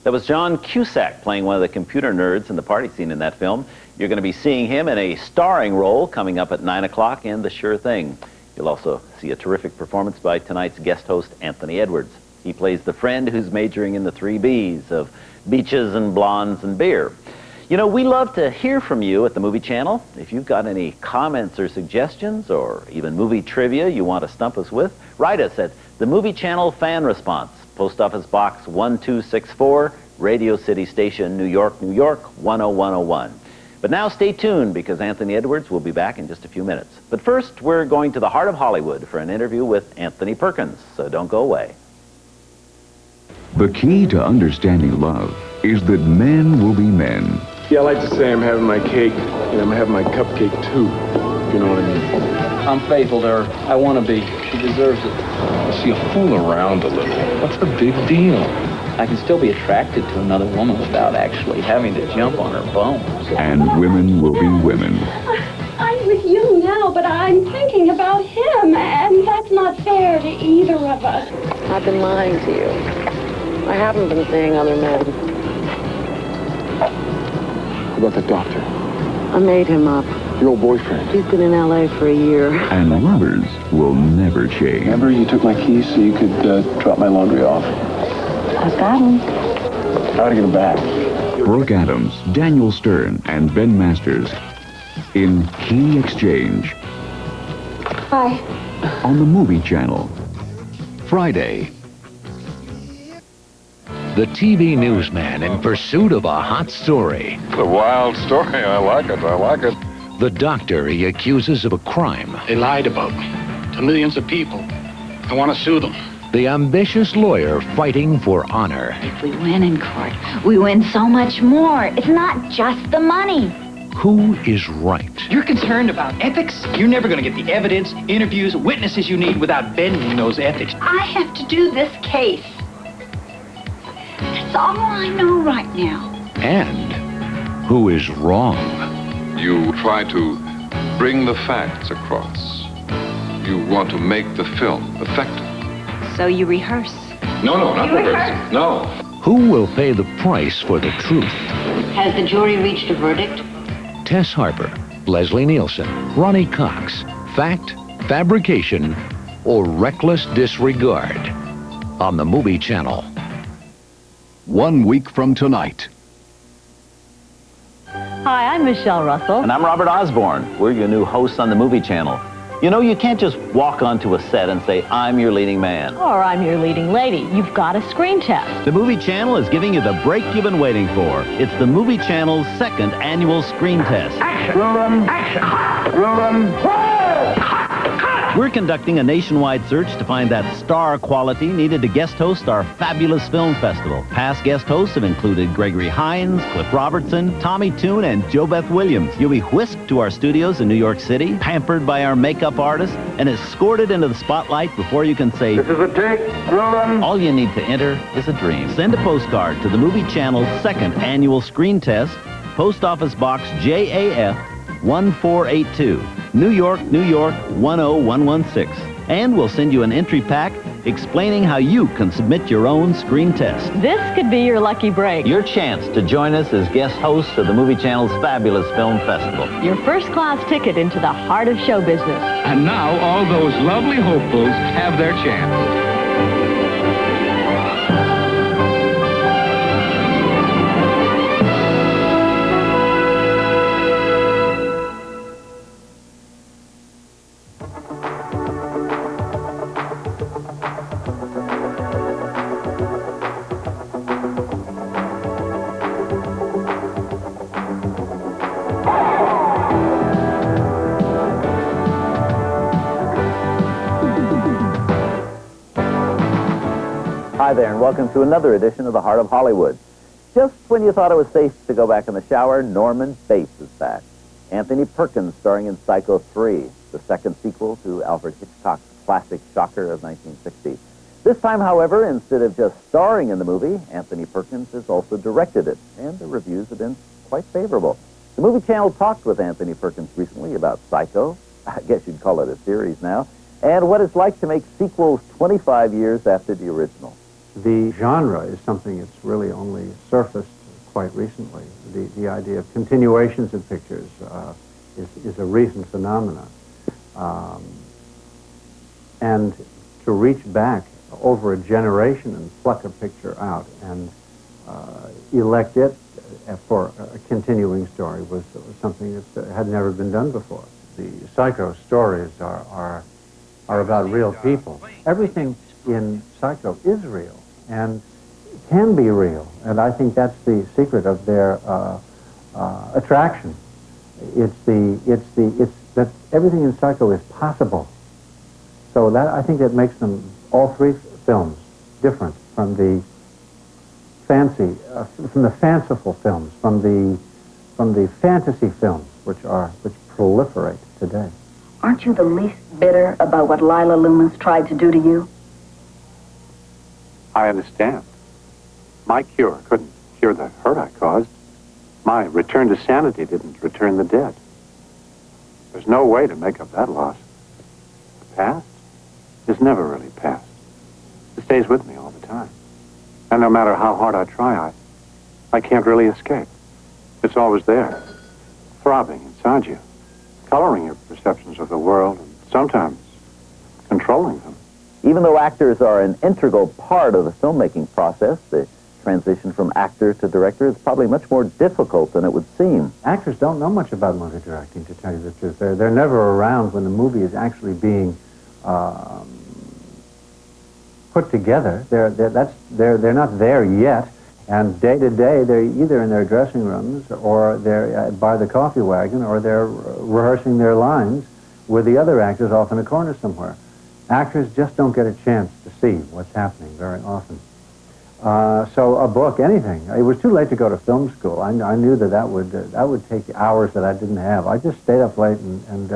That was John Cusack playing one of the computer nerds in the party scene in that film. You're going to be seeing him in a starring role coming up at 9 o'clock in The Sure Thing. You'll also see a terrific performance by tonight's guest host, Anthony Edwards. He plays the friend who's majoring in the 3 B's of beaches and blondes and beer. You know, we love to hear from you at the Movie Channel. If you've got any comments or suggestions or even movie trivia you want to stump us with, write us at the Movie Channel Fan Response, Post Office Box 1264, Radio City Station, New York, New York, 10101. But now stay tuned because Anthony Edwards will be back in just a few minutes. But first, we're going to the heart of Hollywood for an interview with Anthony Perkins, so don't go away. The key to understanding love is that men will be men. Yeah, I like to say I'm having my cake, and I'm having my cupcake too, if you know what I mean. I'm faithful to her. I want to be. She deserves it. See, fool around a little. What's the big deal? I can still be attracted to another woman without actually having to jump on her bones. And women will be women. I'm with you now, but I'm thinking about him, and that's not fair to either of us. I've been lying to you. I haven't been seeing other men. What about the doctor? I made him up. Your old boyfriend? He's been in L.A. for a year. And lovers will never change. Remember you took my keys so you could drop my laundry off? I've got him. How to get him back? Brooke Adams, Daniel Stern, and Ben Masters in Key Exchange. Hi. On the Movie Channel. Friday. The TV newsman in pursuit of a hot story. It's a wild story. I like it. I like it. The doctor he accuses of a crime. They lied about me to millions of people. I want to sue them. The ambitious lawyer fighting for honor. If we win in court, we win so much more. It's not just the money. Who is right? You're concerned about ethics? You're never going to get the evidence, interviews, witnesses you need without bending those ethics. I have to do this case. That's all I know right now. And who is wrong? You try to bring the facts across. You want to make the film effective. So you rehearse? No, not rehearse. No. Who will pay the price for the truth? Has the jury reached a verdict? Tess Harper, Leslie Nielsen, Ronnie Cox. Fact, fabrication, or reckless disregard. On the Movie Channel. 1 week from tonight. Hi, I'm Michelle Russell. And I'm Robert Osbourne. We're your new hosts on the Movie Channel. You know, you can't just walk onto a set and say, I'm your leading man. Or I'm your leading lady. You've got a screen test. The Movie Channel is giving you the break you've been waiting for. It's the Movie Channel's 2nd annual screen test. Action! Run! Action! Run! We're conducting a nationwide search to find that star quality needed to guest host our fabulous film festival. Past guest hosts have included Gregory Hines, Cliff Robertson, Tommy Tune, and Jo Beth Williams. You'll be whisked to our studios in New York City, pampered by our makeup artist, and escorted into the spotlight before you can say, This is a take. Run! all you need to enter is a dream. Send a postcard to the Movie Channel's 2nd annual screen test, Post Office Box JAF 1482, New York, New York 10116. And we'll send you an entry pack explaining how you can submit your own screen test. This could be your lucky break. Your chance to join us as guest hosts of the Movie Channel's fabulous film festival. Your first-class ticket into the heart of show business. And now all those lovely hopefuls have their chance. Hi there, and welcome to another edition of the Heart of Hollywood. Just when you thought it was safe to go back in the shower, Norman Bates is back. Anthony Perkins starring in Psycho 3, the second sequel to Alfred Hitchcock's classic shocker of 1960. This time, however, instead of just starring in the movie, Anthony Perkins has also directed it, and the reviews have been quite favorable. The Movie Channel talked with Anthony Perkins recently about Psycho, I guess you'd call it a series now, and what it's like to make sequels 25 years after the original. The genre is something that's really only surfaced quite recently. The idea of continuations in pictures is a recent phenomenon. And to reach back over a generation and pluck a picture out and elect it for a continuing story was something that had never been done before. The Psycho stories are about real people. Everything in Psycho is real and can be real, and I think that's the secret of their attraction. It's that everything in Psycho is possible. So that, I think, that makes them, all three films, different from the fanciful films, from the fantasy films, which proliferate today. Aren't you the least bitter about what Lila Loomis tried to do to you? I understand. My cure couldn't cure the hurt I caused. My return to sanity didn't return the dead. There's no way to make up that loss. The past is never really past. It stays with me all the time. And no matter how hard I try, I can't really escape. It's always there, throbbing inside you, coloring your perceptions of the world, and sometimes controlling them. Even though actors are an integral part of the filmmaking process, the transition from actor to director is probably much more difficult than it would seem. Actors don't know much about movie directing, to tell you the truth. They're never around when the movie is actually being put together. They're not there yet, and day to day they're either in their dressing rooms or they're by the coffee wagon or they're rehearsing their lines with the other actors off in a corner somewhere. Actors just don't get a chance to see what's happening very often. So a book, anything. It was too late to go to film school. I knew that would take hours that I didn't have. I just stayed up late and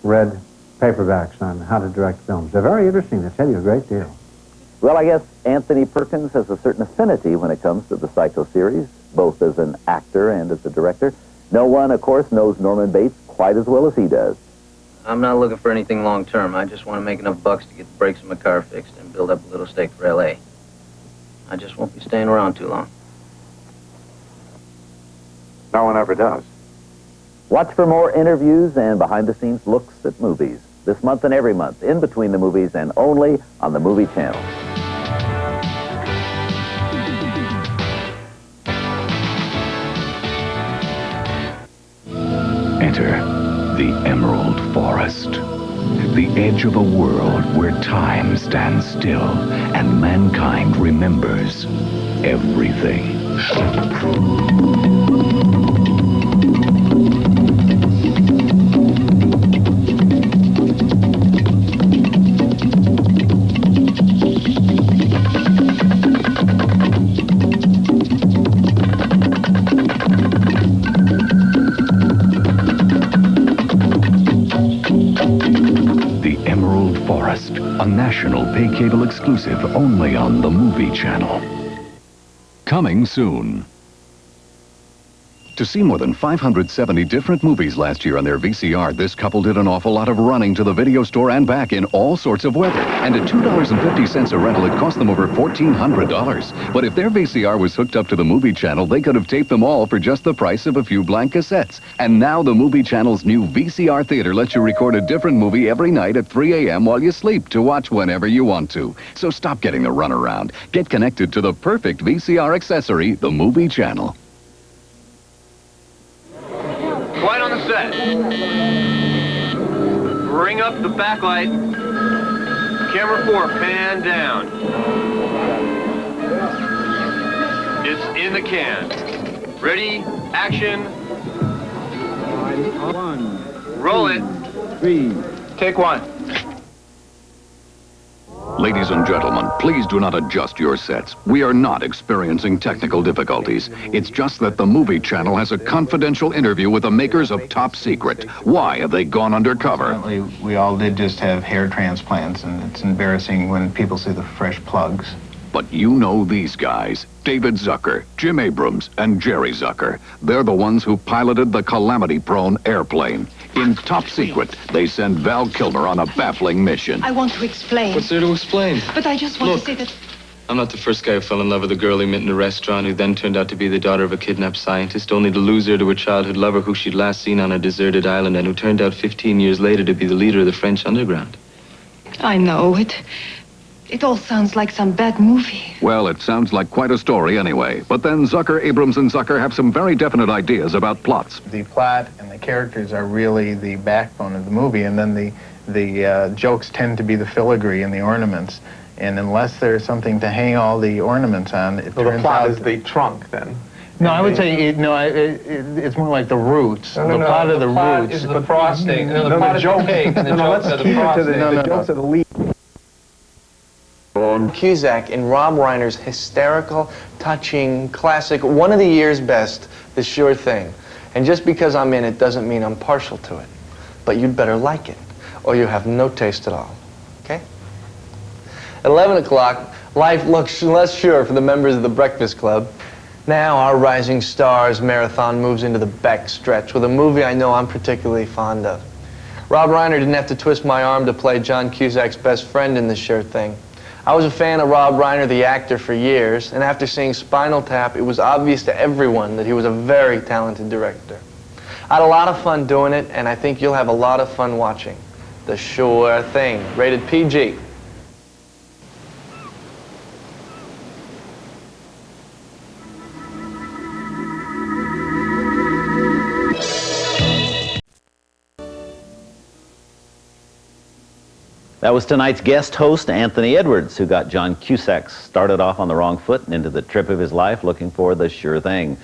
read paperbacks on how to direct films. They're very interesting. They tell you a great deal. Well, I guess Anthony Perkins has a certain affinity when it comes to the Psycho series, both as an actor and as a director. No one, of course, knows Norman Bates quite as well as he does. I'm not looking for anything long-term. I just want to make enough bucks to get the brakes in my car fixed and build up a little stake for L.A. I just won't be staying around too long. No one ever does. Watch for more interviews and behind-the-scenes looks at movies. This month and every month, in between the movies and only on the Movie Channel. Enter the Emerald Forest, the edge of a world where time stands still and mankind remembers everything. A national pay cable exclusive only on the Movie Channel. Coming soon. To see more than 570 different movies last year on their VCR, this couple did an awful lot of running to the video store and back in all sorts of weather. And at $2.50 a rental, it cost them over $1,400. But if their VCR was hooked up to the Movie Channel, they could have taped them all for just the price of a few blank cassettes. And now the Movie Channel's new VCR Theater lets you record a different movie every night at 3 a.m. while you sleep to watch whenever you want to. So stop getting the runaround. Get connected to the perfect VCR accessory, the Movie Channel. Quiet on the set. Bring up the backlight. Camera 4, pan down. It's in the can. Ready, action. 1. Roll it. 3. Take 1. Ladies and gentlemen, please do not adjust your sets. We are not experiencing technical difficulties. It's just that the Movie Channel has a confidential interview with the makers of Top Secret. Why have they gone undercover? We all did just have hair transplants, and it's embarrassing when people see the fresh plugs. But you know these guys, David Zucker, Jim Abrams, and Jerry Zucker. They're the ones who piloted the calamity-prone airplane. In Top Secret, they send Val Kilmer on a baffling mission. I want to explain. What's there to explain? But I just want to say that... I'm not the first guy who fell in love with a girl he met in a restaurant who then turned out to be the daughter of a kidnapped scientist, only to lose her to a childhood lover who she'd last seen on a deserted island and who turned out 15 years later to be the leader of the French underground. I know. It all sounds like some bad movie. Well, it sounds like quite a story anyway. But then Zucker, Abrams, and Zucker have some very definite ideas about plots. The plot and the characters are really the backbone of the movie, and then the jokes tend to be the filigree and the ornaments. And unless there's something to hang all the ornaments on, it turns out... the plot is the trunk, then? No, I would say, it's more like the roots. The plot of the plot roots. is the frosting. The plot is the cake, and the jokes are the frosting. The jokes are the lead. Cusack in Rob Reiner's hysterical, touching, classic, one of the year's best, The Sure Thing. And just because I'm in it doesn't mean I'm partial to it. But you'd better like it, or you have no taste at all. Okay? At 11 o'clock, life looks less sure for the members of the Breakfast Club. Now our Rising Stars marathon moves into the back stretch with a movie I know I'm particularly fond of. Rob Reiner didn't have to twist my arm to play John Cusack's best friend in This Sure Thing. I was a fan of Rob Reiner, the actor, for years, and after seeing Spinal Tap, it was obvious to everyone that he was a very talented director. I had a lot of fun doing it, and I think you'll have a lot of fun watching The Sure Thing, rated PG. That was tonight's guest host, Anthony Edwards, who got John Cusack started off on the wrong foot and into the trip of his life looking for The Sure Thing.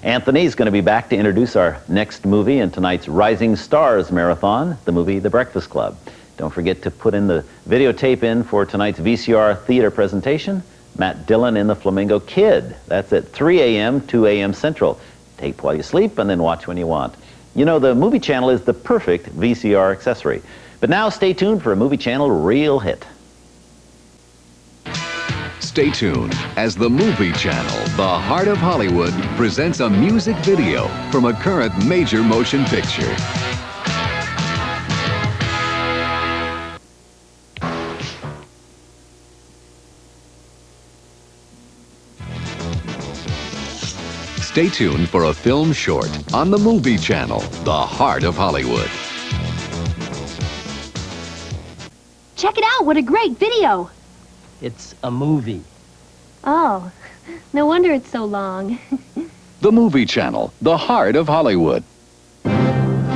Anthony's going to be back to introduce our next movie in tonight's Rising Stars marathon, the movie The Breakfast Club. Don't forget to put in the videotape in for tonight's VCR Theater presentation, Matt Dillon in The Flamingo Kid. That's at 3 a.m., 2 a.m. Central. Tape while you sleep and then watch when you want. You know, the Movie Channel is the perfect VCR accessory. But now stay tuned for a Movie Channel real hit. Stay tuned as the Movie Channel, the heart of Hollywood, presents a music video from a current major motion picture. Stay tuned for a film short on the Movie Channel, the heart of Hollywood. Check it out, what a great video. It's a movie. Oh, no wonder it's so long. The Movie Channel, the heart of Hollywood.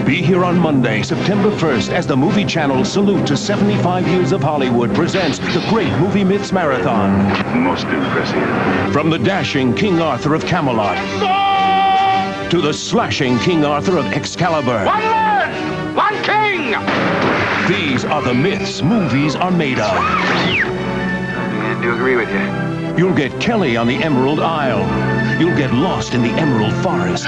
Be here on Monday, September 1st, as the Movie Channel Salute to 75 Years of Hollywood presents the Great Movie Myths Marathon. Most impressive. From the dashing King Arthur of Camelot to the slashing King Arthur of Excalibur. One man, one king! These are the myths movies are made of. I do agree with you. You'll get Kelly on the Emerald Isle. You'll get lost in the Emerald Forest.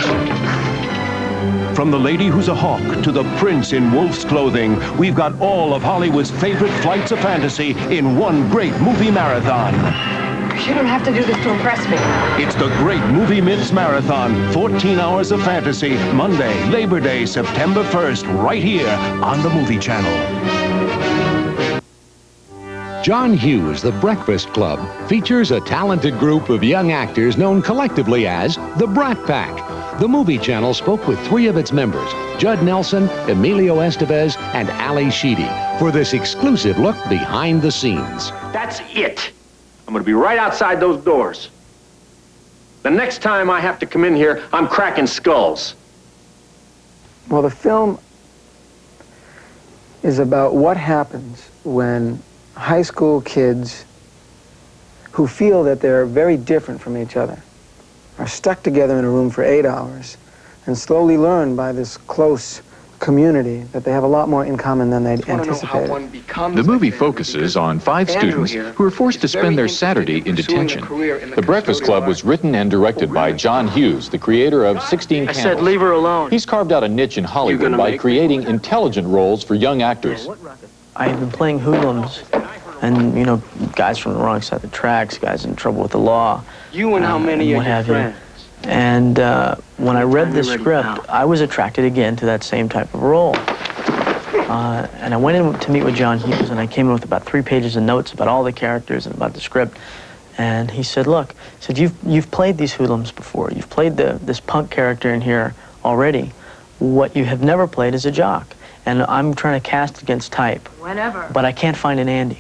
From the lady who's a hawk to the prince in wolf's clothing, we've got all of Hollywood's favorite flights of fantasy in one great movie marathon. You don't have to do this to impress me. It's the Great Movie Myths Marathon. 14 hours of fantasy. Monday, Labor Day, September 1st, right here on the Movie Channel. John Hughes' The Breakfast Club features a talented group of young actors known collectively as the Brat Pack. The Movie Channel spoke with 3 of its members, Judd Nelson, Emilio Estevez, and Ali Sheedy, for this exclusive look behind the scenes. That's it. I'm going to be right outside those doors. The next time I have to come in here, I'm cracking skulls. Well, the film is about what happens when high school kids who feel that they're very different from each other are stuck together in a room for 8 hours and slowly learn by this close community that they have a lot more in common than they'd anticipated. The movie focuses on 5 students who are forced to spend their Saturday in detention. The Breakfast Club was written and directed by John Hughes, the creator of 16 Candles. I said leave her alone. He's carved out a niche in Hollywood by creating intelligent roles for young actors. I had been playing hoodlums and, you know, guys from the wrong side of the tracks, guys in trouble with the law. You and how many and of your friends? And when I read the script, I was attracted again to that same type of role. And I went in to meet with John Hughes, and I came in with about 3 pages of notes about all the characters and about the script. And he said, look, he said, you've played these hoodlums before. You've played this punk character in here already. What you have never played is a jock. And I'm trying to cast against type. Whenever. But I can't find an Andy.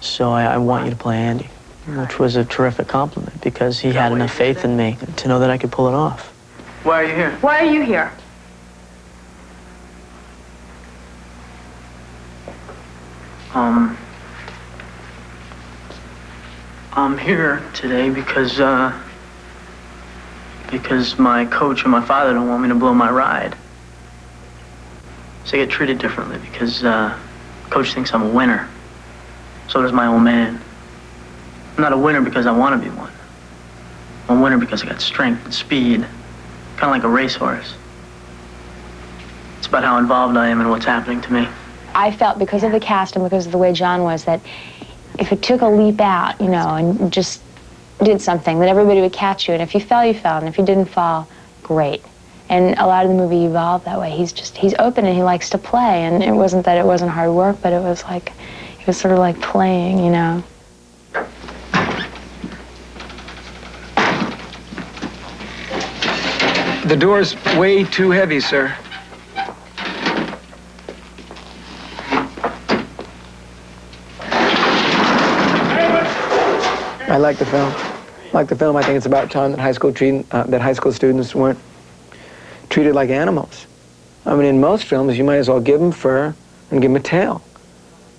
So I want you to play Andy, which was a terrific compliment because he had enough faith in me to know that I could pull it off. Why are you here? Why are you here? I'm here today because my coach and my father don't want me to blow my ride. So I get treated differently because coach thinks I'm a winner. So does my old man. I'm not a winner because I want to be one. I'm a winner because I got strength and speed, kind of like a racehorse. It's about how involved I am in what's happening to me. I felt because of the cast and because of the way John was that if it took a leap out, you know, and just did something, that everybody would catch you. And if you fell, you fell. And if you didn't fall, great. And a lot of the movie evolved that way. He's open and he likes to play. And it wasn't that it wasn't hard work, but it was sort of like playing, you know. The door's way too heavy, sir. I like the film. I think it's about time that high school students weren't treated like animals. I mean, in most films, you might as well give them fur and give them a tail.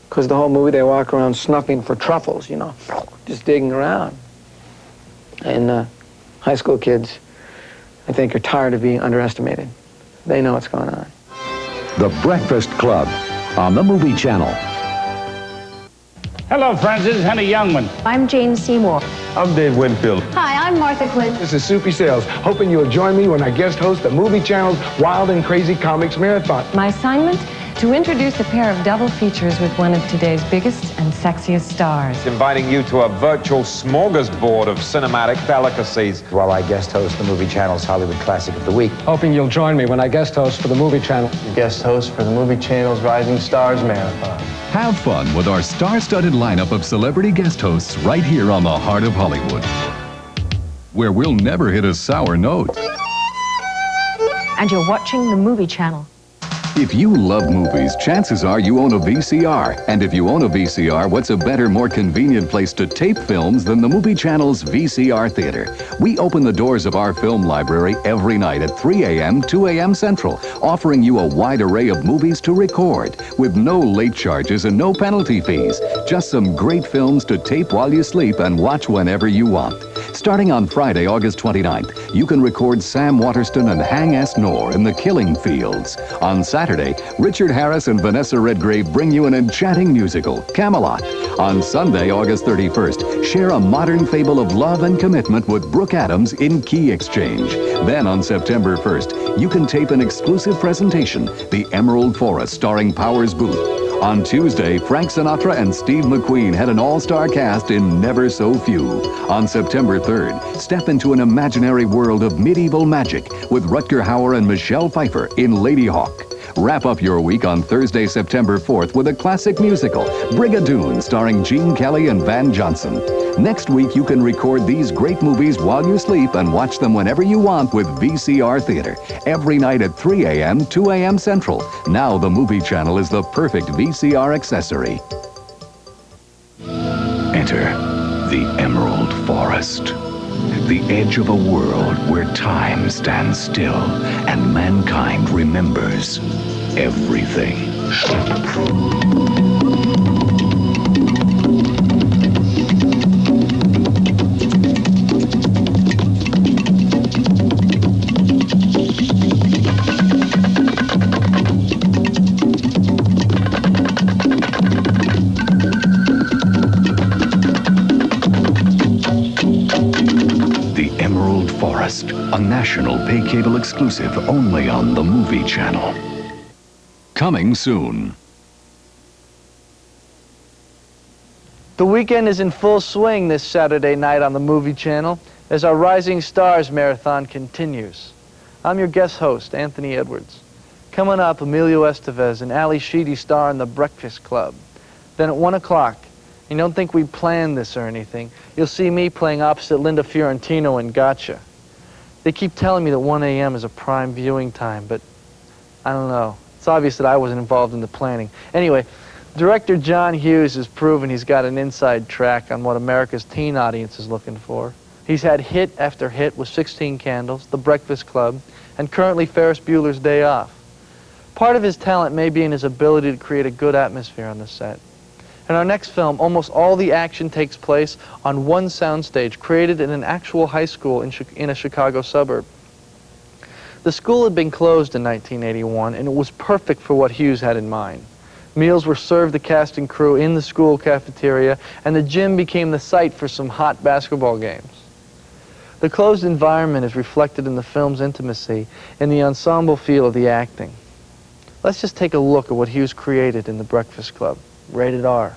Because the whole movie, they walk around snuffing for truffles, you know, just digging around. And high school kids, I think, are tired of being underestimated. They know what's going on. The Breakfast Club on the Movie Channel. Hello, friends. This is Henny Youngman. I'm Jane Seymour. I'm Dave Winfield. Hi, I'm Martha Quinn. This is Soupy Sales, hoping you'll join me when I guest host the Movie Channel's Wild and Crazy Comics Marathon. My assignment? To introduce a pair of double features with one of today's biggest and sexiest stars. Inviting you to a virtual smorgasbord of cinematic delicacies. While I guest host the Movie Channel's Hollywood Classic of the Week. Hoping you'll join me when I guest host for the Movie Channel. Guest host for the Movie Channel's Rising Stars Marathon. Have fun with our star-studded lineup of celebrity guest hosts right here on the heart of Hollywood, where we'll never hit a sour note. And you're watching the Movie Channel. If you love movies, chances are you own a VCR. And if you own a VCR, what's a better, more convenient place to tape films than the Movie Channel's VCR Theater? We open the doors of our film library every night at 3 a.m., 2 a.m. Central, offering you a wide array of movies to record with no late charges and no penalty fees. Just some great films to tape while you sleep and watch whenever you want. Starting on Friday, August 29th, you can record Sam Waterston and Hang S. Knorr in The Killing Fields. On Saturday, Richard Harris and Vanessa Redgrave bring you an enchanting musical, Camelot. On Sunday, August 31st, share a modern fable of love and commitment with Brooke Adams in Key Exchange. Then on September 1st, you can tape an exclusive presentation, The Emerald Forest, starring Powers Booth. On Tuesday, Frank Sinatra and Steve McQueen had an all-star cast in Never So Few. On September 3rd, step into an imaginary world of medieval magic with Rutger Hauer and Michelle Pfeiffer in Lady Hawk. Wrap up your week on Thursday, September 4th with a classic musical, Brigadoon, starring Gene Kelly and Van Johnson. Next week, you can record these great movies while you sleep and watch them whenever you want with VCR Theater. Every night at 3 a.m., 2 a.m. Central. Now the Movie Channel is the perfect VCR accessory. Enter the Emerald Forest. The edge of a world where time stands still and mankind remembers everything. A national pay cable exclusive only on the Movie Channel. Coming soon. The weekend is in full swing this Saturday night on the Movie Channel as our Rising Stars Marathon continues. I'm your guest host, Anthony Edwards. Coming up, Emilio Estevez and Ali Sheedy star in The Breakfast Club. Then at 1 o'clock, You don't think we planned this or anything. You'll see me playing opposite Linda Fiorentino in Gotcha. They keep telling me that 1 a.m. is a prime viewing time, but I don't know. It's obvious that I wasn't involved in the planning. Anyway, director John Hughes has proven he's got an inside track on what America's teen audience is looking for. He's had hit after hit with 16 Candles, The Breakfast Club, and currently Ferris Bueller's Day Off. Part of his talent may be in his ability to create a good atmosphere on the set. In our next film, almost all the action takes place on one soundstage created in an actual high school in a Chicago suburb. The school had been closed in 1981, and it was perfect for what Hughes had in mind. Meals were served the cast and crew in the school cafeteria, and the gym became the site for some hot basketball games. The closed environment is reflected in the film's intimacy and the ensemble feel of the acting. Let's just take a look at what Hughes created in The Breakfast Club. Rated R.